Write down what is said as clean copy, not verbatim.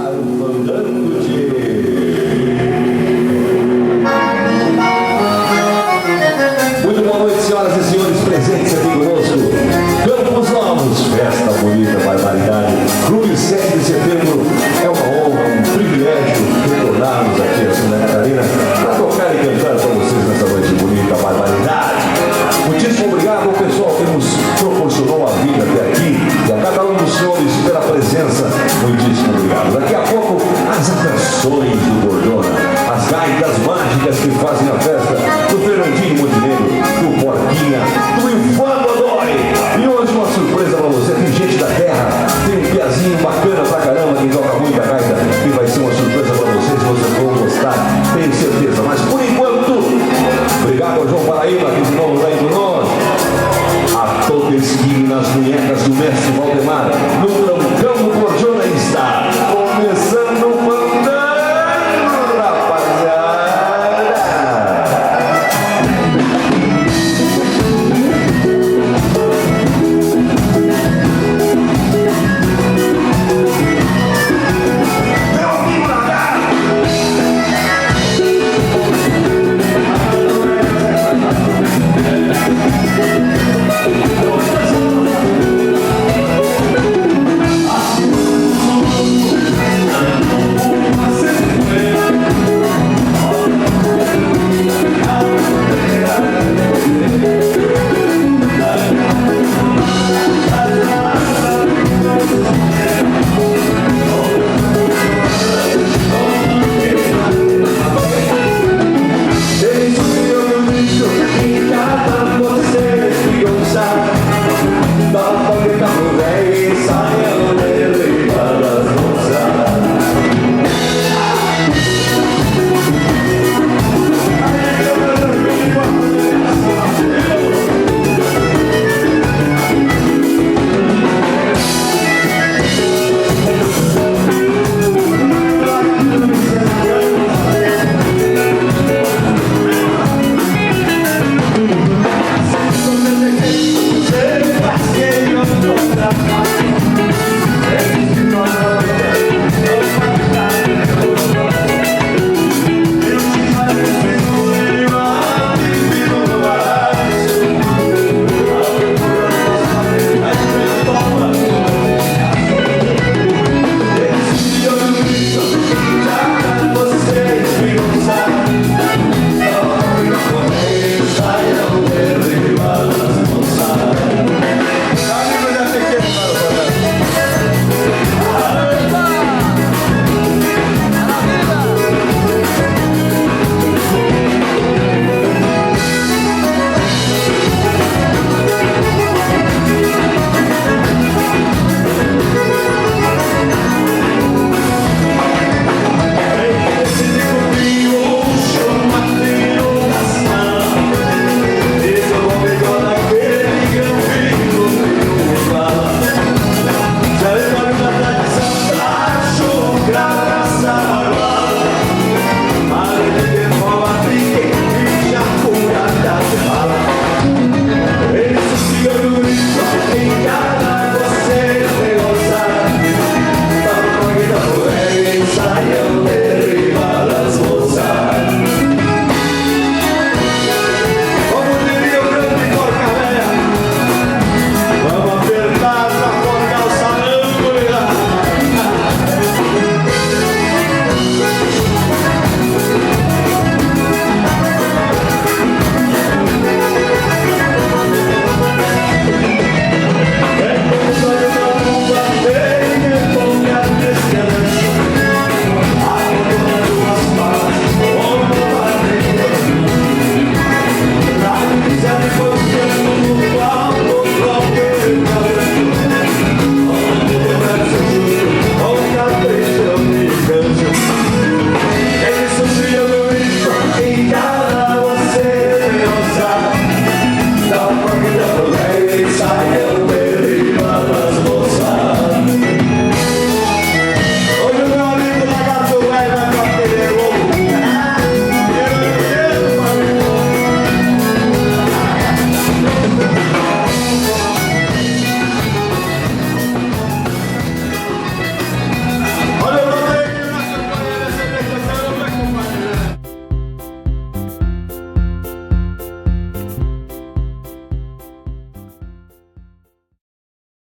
Muito boa noite, senhoras e senhores presentes aqui conosco. Campos Novos, festa bonita, barbaridade. Clube 7 de setembro, é uma honra, um privilégio retornarmos aqui a Santa Catarina para tocar e cantar para vocês nessa noite bonita, barbaridade. Muitíssimo obrigado ao pessoal que nos proporcionou a vida até aqui e a cada um dos senhores pela presença. Muitíssimo obrigado. Daqui a pouco, as atrações do Bordona, as gaitas mágicas que fazem a festa do Fernandinho Montenegro, do Porquinha, do Infando Adore. E hoje uma surpresa para você, tem gente da terra, tem um piazinho bacana pra caramba que toca muita gaita, que vai ser uma surpresa para vocês vão gostar, tenho certeza. Mas por enquanto, obrigado ao João Paraíba, que de novo está entre nós. A toda esquina, nas munhecas do mestre Valdemar, no Trancão do Bordona está começando o fandango, rapaziada. Don't forget the ladies, I am